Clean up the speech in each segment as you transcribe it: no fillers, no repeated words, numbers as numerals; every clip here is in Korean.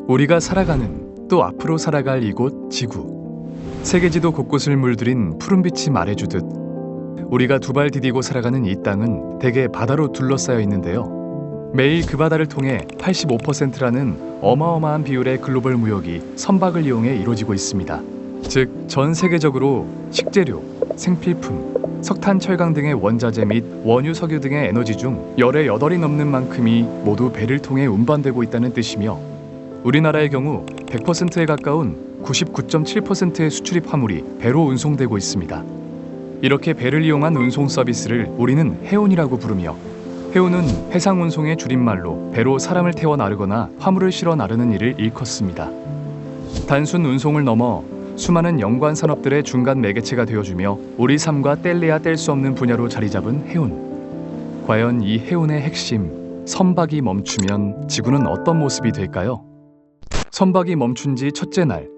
우리가 살아가는, 또 앞으로 살아갈 이곳 지구. 세계지도 곳곳을 물들인 푸른빛이 말해주듯 우리가 두 발 디디고 살아가는 이 땅은 대개 바다로 둘러싸여 있는데요. 매일 그 바다를 통해 85%라는 어마어마한 비율의 글로벌 무역이 선박을 이용해 이루어지고 있습니다. 즉, 전 세계적으로 식재료, 생필품, 석탄, 철강 등의 원자재 및 원유, 석유 등의 에너지 중 열의 8이 넘는 만큼이 모두 배를 통해 운반되고 있다는 뜻이며, 우리나라의 경우 100%에 가까운 99.7%의 수출입 화물이 배로 운송되고 있습니다. 이렇게 배를 이용한 운송 서비스를 우리는 해운이라고 부르며, 해운은 해상 운송의 줄임말로 배로 사람을 태워 나르거나 화물을 실어 나르는 일을 일컫습니다. 단순 운송을 넘어 수많은 연관 산업들의 중간 매개체가 되어주며 우리 삶과 뗄래야 뗄 수 없는 분야로 자리 잡은 해운. 과연 이 해운의 핵심, 선박이 멈추면 지구는 어떤 모습이 될까요? 선박이 멈춘 지 첫째 날,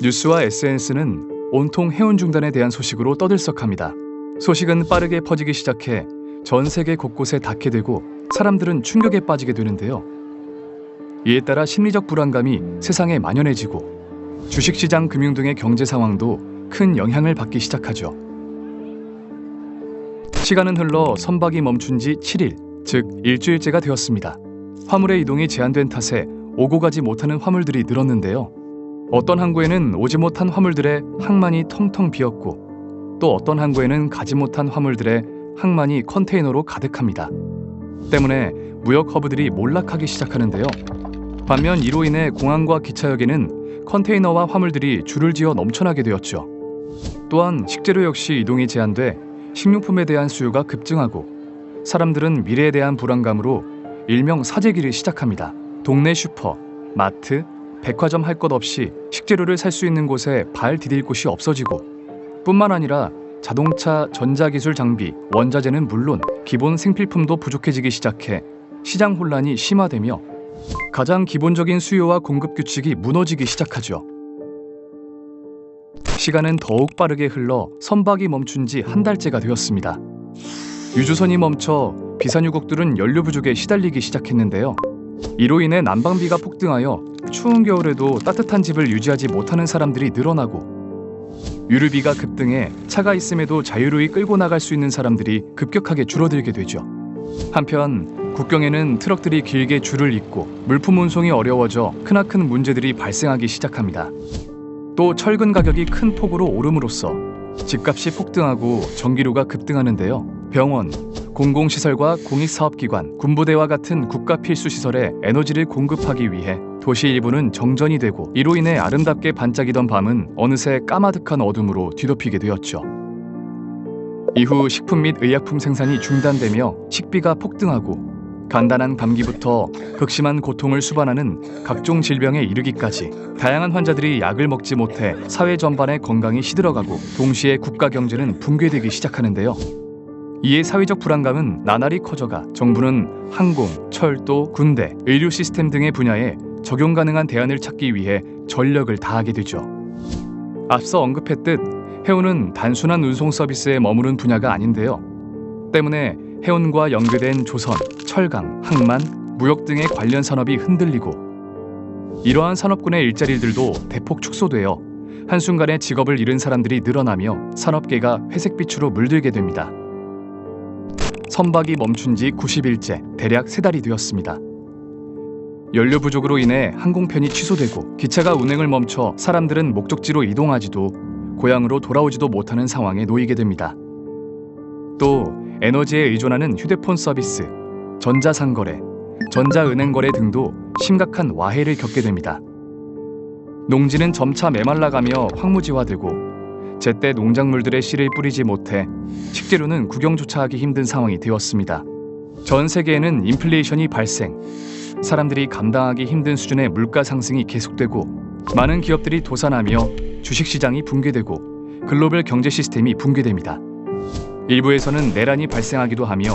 뉴스와 SNS는 온통 해운 중단에 대한 소식으로 떠들썩합니다. 소식은 빠르게 퍼지기 시작해 전 세계 곳곳에 닿게 되고 사람들은 충격에 빠지게 되는데요. 이에 따라 심리적 불안감이 세상에 만연해지고 주식시장, 금융 등의 경제 상황도 큰 영향을 받기 시작하죠. 시간은 흘러 선박이 멈춘 지 7일, 즉 일주일째가 되었습니다. 화물의 이동이 제한된 탓에 오고 가지 못하는 화물들이 늘었는데요. 어떤 항구에는 오지 못한 화물들의 항만이 텅텅 비었고, 또 어떤 항구에는 가지 못한 화물들의 항만이 컨테이너로 가득합니다. 때문에 무역 허브들이 몰락하기 시작하는데요. 반면 이로 인해 공항과 기차역에는 컨테이너와 화물들이 줄을 지어 넘쳐나게 되었죠. 또한 식재료 역시 이동이 제한돼 식료품에 대한 수요가 급증하고, 사람들은 미래에 대한 불안감으로 일명 사재기를 시작합니다. 동네 슈퍼, 마트, 백화점 할 것 없이 식재료를 살 수 있는 곳에 발 디딜 곳이 없어지고, 뿐만 아니라 자동차, 전자기술 장비, 원자재는 물론 기본 생필품도 부족해지기 시작해 시장 혼란이 심화되며 가장 기본적인 수요와 공급 규칙이 무너지기 시작하죠. 시간은 더욱 빠르게 흘러 선박이 멈춘 지 한 달째가 되었습니다. 유조선이 멈춰 비산유국들은 연료 부족에 시달리기 시작했는데요. 이로 인해 난방비가 폭등하여 추운 겨울에도 따뜻한 집을 유지하지 못하는 사람들이 늘어나고, 유류비가 급등해 차가 있음에도 자유로이 끌고 나갈 수 있는 사람들이 급격하게 줄어들게 되죠. 한편 국경에는 트럭들이 길게 줄을 잇고 물품 운송이 어려워져 크나큰 문제들이 발생하기 시작합니다. 또 철근 가격이 큰 폭으로 오름으로써 집값이 폭등하고 전기료가 급등하는데요. 병원, 공공시설과 공익사업기관, 군부대와 같은 국가 필수 시설에 에너지를 공급하기 위해 도시 일부는 정전이 되고, 이로 인해 아름답게 반짝이던 밤은 어느새 까마득한 어둠으로 뒤덮이게 되었죠. 이후 식품 및 의약품 생산이 중단되며 식비가 폭등하고, 간단한 감기부터 극심한 고통을 수반하는 각종 질병에 이르기까지 다양한 환자들이 약을 먹지 못해 사회 전반의 건강이 시들어가고, 동시에 국가 경제는 붕괴되기 시작하는데요. 이에 사회적 불안감은 나날이 커져가 정부는 항공, 철도, 군대, 의료 시스템 등의 분야에 적용 가능한 대안을 찾기 위해 전력을 다하게 되죠. 앞서 언급했듯 해운은 단순한 운송 서비스에 머무른 분야가 아닌데요. 때문에 해운과 연계된 조선, 철강, 항만, 무역 등의 관련 산업이 흔들리고, 이러한 산업군의 일자리들도 대폭 축소되어 한순간에 직업을 잃은 사람들이 늘어나며 산업계가 회색빛으로 물들게 됩니다. 선박이 멈춘 지 90일째, 대략 3달이 되었습니다. 연료 부족으로 인해 항공편이 취소되고 기차가 운행을 멈춰 사람들은 목적지로 이동하지도 고향으로 돌아오지도 못하는 상황에 놓이게 됩니다. 또 에너지에 의존하는 휴대폰 서비스, 전자상거래, 전자은행거래 등도 심각한 와해를 겪게 됩니다. 농지는 점차 메말라가며 황무지화되고, 제때 농작물들의 씨를 뿌리지 못해 식재료는 구경조차 하기 힘든 상황이 되었습니다. 전 세계에는 인플레이션이 발생, 사람들이 감당하기 힘든 수준의 물가 상승이 계속되고, 많은 기업들이 도산하며 주식시장이 붕괴되고 글로벌 경제 시스템이 붕괴됩니다. 일부에서는 내란이 발생하기도 하며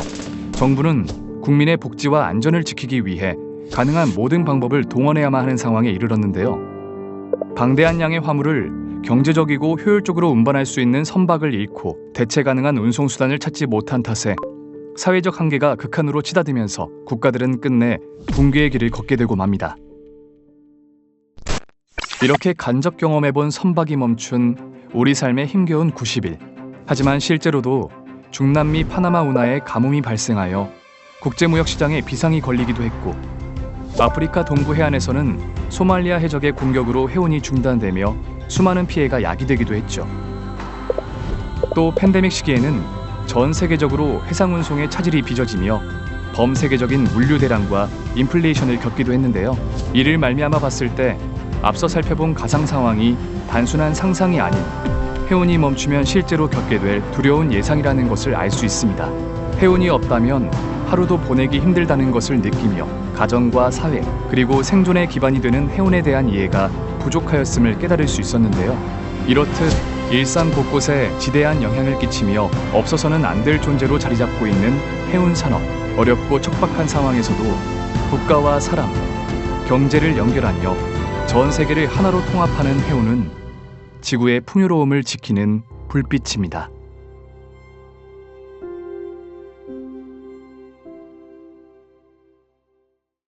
정부는 국민의 복지와 안전을 지키기 위해 가능한 모든 방법을 동원해야만 하는 상황에 이르렀는데요. 방대한 양의 화물을 경제적이고 효율적으로 운반할 수 있는 선박을 잃고 대체 가능한 운송수단을 찾지 못한 탓에 사회적 한계가 극한으로 치닫으면서 국가들은 끝내 붕괴의 길을 걷게 되고 맙니다. 이렇게 간접 경험해본 선박이 멈춘 우리 삶의 힘겨운 90일. 하지만 실제로도 중남미 파나마 운하에 가뭄이 발생하여 국제무역시장에 비상이 걸리기도 했고, 아프리카 동부 해안에서는 소말리아 해적의 공격으로 해운이 중단되며 수많은 피해가 야기되기도 했죠. 또 팬데믹 시기에는 전 세계적으로 해상운송의 차질이 빚어지며 범세계적인 물류 대란과 인플레이션을 겪기도 했는데요. 이를 말미암아 봤을 때 앞서 살펴본 가상 상황이 단순한 상상이 아닌 해운이 멈추면 실제로 겪게 될 두려운 예상이라는 것을 알 수 있습니다. 해운이 없다면 하루도 보내기 힘들다는 것을 느끼며 가정과 사회, 그리고 생존의 기반이 되는 해운에 대한 이해가 부족하였음을 깨달을 수 있었는데요. 이렇듯 일상 곳곳에 지대한 영향을 끼치며 없어서는 안 될 존재로 자리 잡고 있는 해운 산업. 어렵고 척박한 상황에서도 국가와 사람, 경제를 연결하며 전 세계를 하나로 통합하는 해운은 지구의 풍요로움을 지키는 불빛입니다.